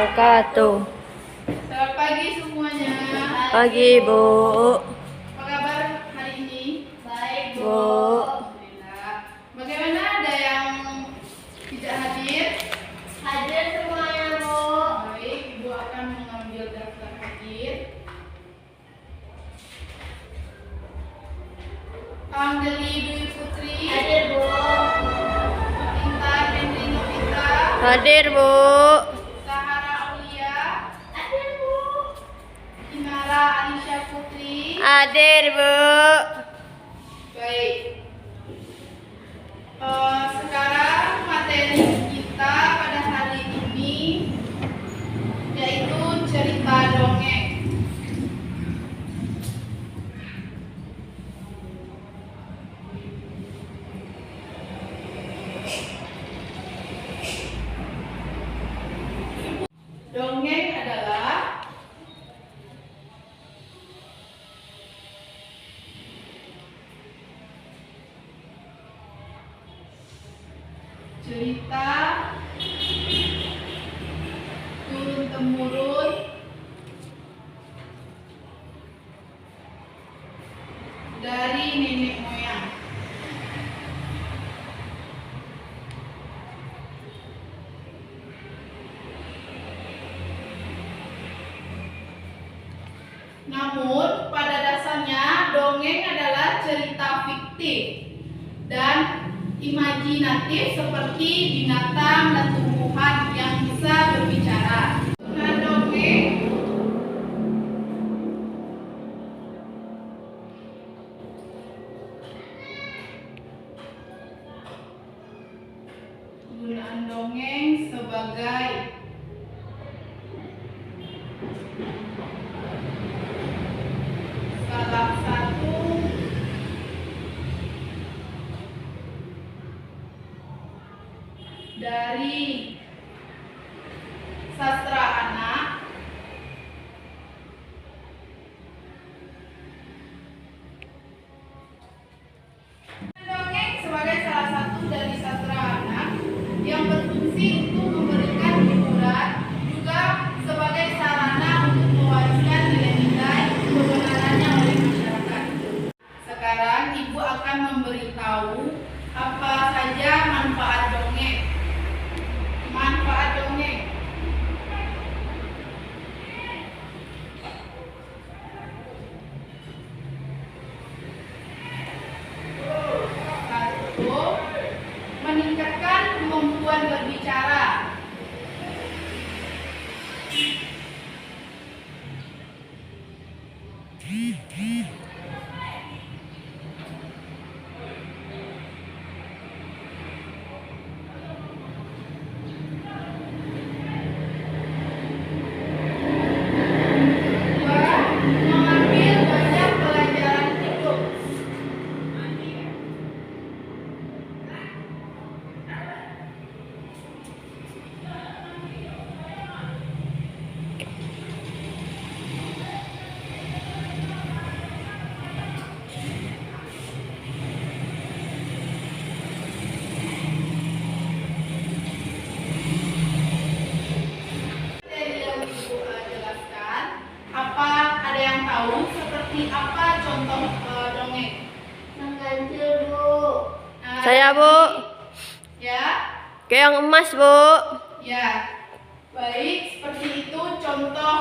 wabarakatuh. Selamat pagi semuanya. Pagi, Bu. Apa kabar hari ini? Baik, Bu. Alhamdulillah. Bagaimana, ada yang tidak hadir? Hadir semuanya, Bu. Baik, Ibu akan mengambil daftar hadir. Angeli Dwi Putri. Hadir, Bu. Intan Hendri Novita. Hadir, Bu. Sahara Aulia. Hadir, Bu. Inara Alisha Putri. Hadir, Bu. Baik. Sekarang materi kita pada hari ini yaitu cerita dongeng. Dongeng adalah cerita turun-temurun dari nenek moyang. Namun, pada dasarnya dongeng adalah cerita fiktif dan imajinatif seperti binatang dan tumbuhan yang bisa berbicara. Nah, dongeng penggunaan dongeng sebagai salah satu dari sastra anak dongeng sebagai salah satu dari sastra anak yang berfungsi untuk memberikan hiburan, juga sebagai sarana untuk mewariskan nilai-nilai kebenarannya oleh masyarakat. Sekarang Ibu akan memberitahu apa saja manfaat dongeng. Manfaat dongeng. Satu, meningkatkan kemampuan berbicara. Dua, mengambil banyak pelajaran hidup. Materi yang Ibu jelaskan, apa ada yang tahu seperti apa contoh dongeng? Mengganjil, Bu. Saya, Bu. Ya, Keong emas, Bu. ya. Baik, seperti itu contoh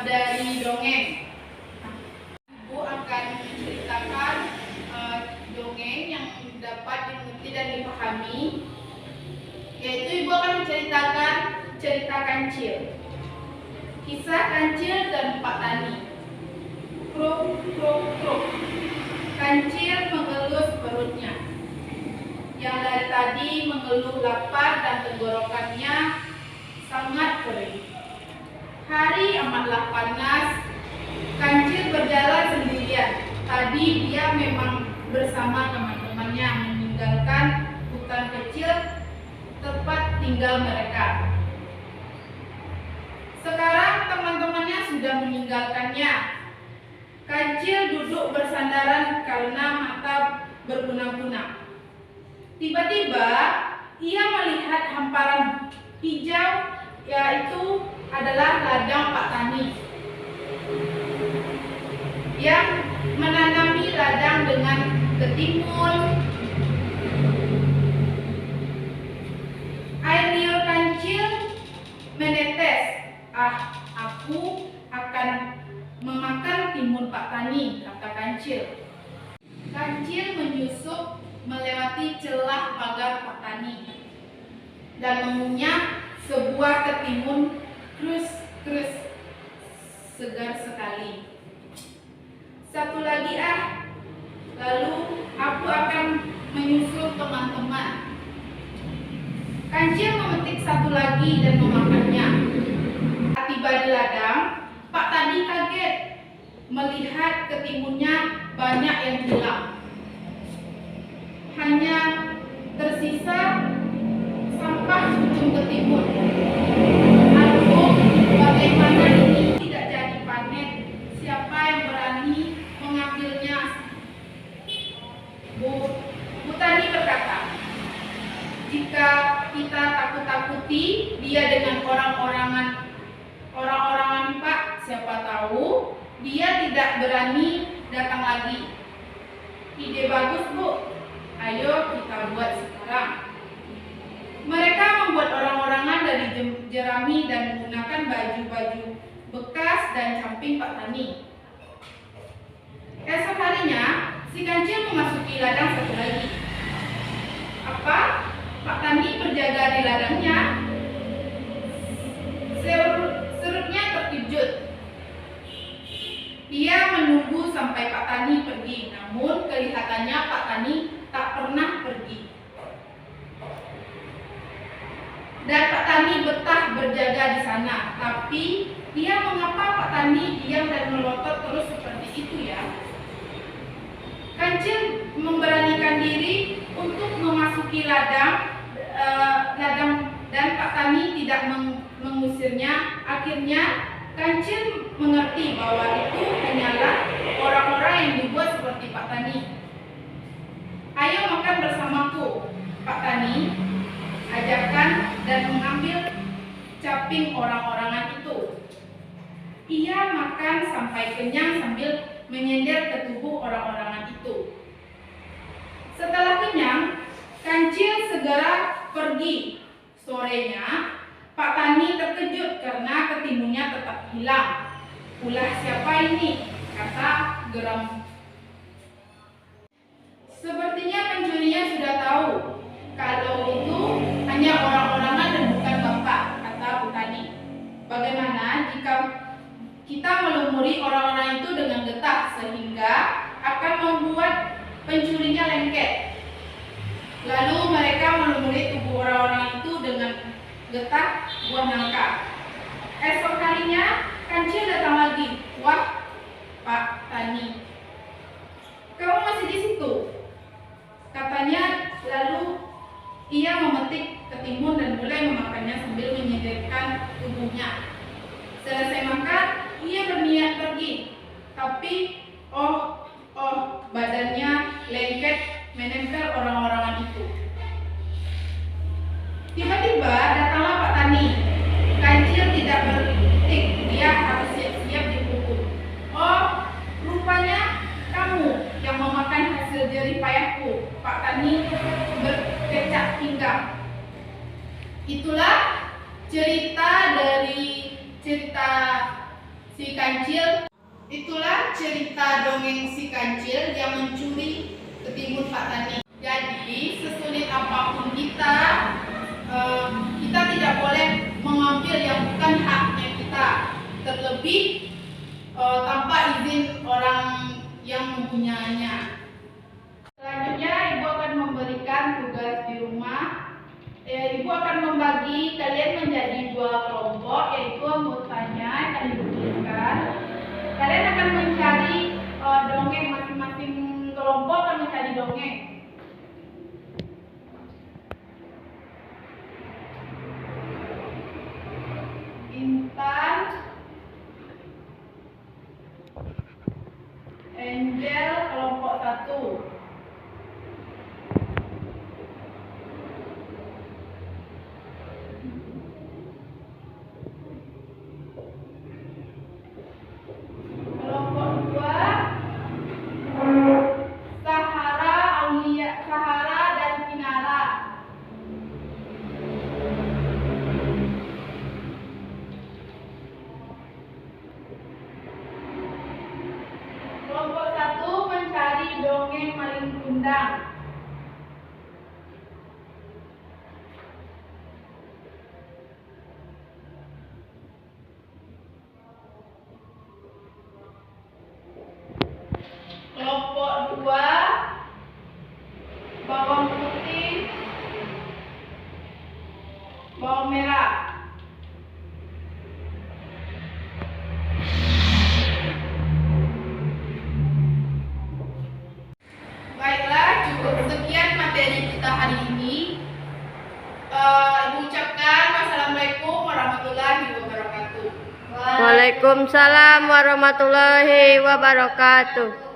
dari dongeng. Ibu akan menceritakan dongeng yang dapat dimengerti dan dipahami, yaitu Ibu akan menceritakan cerita kancil. Kisah kancil dan Pak Tani. Kruk, kruk, kruk. Kancil mengelus perutnya, yang dari tadi mengeluh lapar dan tenggorokannya sangat kering. Hari amatlah panas. Kancil berjalan sendirian. Tadi dia memang bersama teman-temannya meninggalkan hutan kecil tempat tinggal mereka. Sekarang teman-temannya sudah meninggalkannya. Kancil duduk bersandaran karena mata berkunang-kunang. Tiba-tiba ia melihat hamparan hijau yaitu adalah ladang Pak Tani yang menanami ladang dengan ketimun. Air liur kancil menetes. Aku akan memakan timun Pak Tani, kata kancil. Kancil menyusup melewati celah pagar Pak Tani dan mengunyah sebuah ketimun krus segar sekali. Satu lagi lalu aku akan menyusul teman-teman. Kancil memetik satu lagi dan memakannya. Tiba di ladang, Pak Tani kaget melihat ketimunnya banyak yang hilang. Hanya tersisa sampah ujung ketimun. Aduh, bagaimana ini tidak jadi panen? Siapa yang berani mengambilnya? Bu Tani berkata, jika kita takut-takuti dia dengan orang-orangan Pak, siapa tahu dia tidak berani datang lagi. Ide bagus, Bu. Ayo kita buat sekarang. Mereka membuat orang-orangan dari jerami dan menggunakan baju-baju bekas dan camping Pak Tani. Esok harinya, si kancil memasuki ladang satu lagi. Apa? Pak Tani berjaga di ladangnya. Serutnya terkejut. Ia menunggu sampai Pak Tani pergi, namun kelihatannya Pak Tani tak pernah pergi. Dan Pak Tani betah berjaga di sana. Tapi mengapa Pak Tani diam dan melotot terus seperti itu ya? Kancil memberanikan diri untuk memasuki ladang dan Pak Tani tidak mengusirnya. Akhirnya Kancil mengerti bahwa itu hanyalah orang-orang yang dibuat seperti Pak Tani. Ayo makan bersamaku, Pak Tani ajarkan dan mengambil caping orang-orangan itu. Ia makan sampai kenyang sambil menyender ke tubuh orang-orangan itu. Setelah kenyang, Kancil segera pergi. Sorenya, Pak Tani terkejut karena ketimunnya tetap hilang. Ulah siapa ini? Kata geram. Sepertinya pencurinya sudah tahu kalau itu hanya orang-orangan dan bukan Bapak, kata Bu Tani. Bagaimana jika kita melumuri orang-orang itu dengan getah sehingga akan membuat pencurinya lengket? Lalu mereka melumuri tubuh orang-orang itu dengan getah buah nangka. Esok harinya Kancil datang lagi. Wah, Pak Tani, kamu masih di situ? Katanya. Lalu ia memetik ketimun dan mulai memakannya sambil menyederkan tubuhnya. Selesai makan, ia berniat pergi. Tapi badannya lengket menempel orang-orangan itu. Tiba-tiba datanglah Pak Tani. Kancil tidak berkutik, dia harus siap-siap dihukum. Oh, rupanya kamu yang memakan hasil jerih payahku, Pak Tani berkecak pinggang. Itulah cerita si Kancil. Itulah cerita dongeng si Kancil yang mencuri ketimun Pak Tani. Jadi sesulit apapun kita tidak boleh mengambil yang bukan haknya kita, terlebih tanpa izin orang yang mempunyainya. Selanjutnya Ibu akan memberikan tugas di rumah. Ibu akan membagi kalian menjadi 2 kelompok, yaitu anggotanya akan diberikan. Kalian akan mencari dongeng, masing-masing kelompok akan mencari dongeng. Intan, Angel kelompok 1. Rentundang. Kelompok 2, bawang putih, bawang merah. Baiklah, cukup sekian materi kita hari ini. Ibu ucapkan wassalamualaikum warahmatullahi wabarakatuh. Waalaikumsalam warahmatullahi wabarakatuh.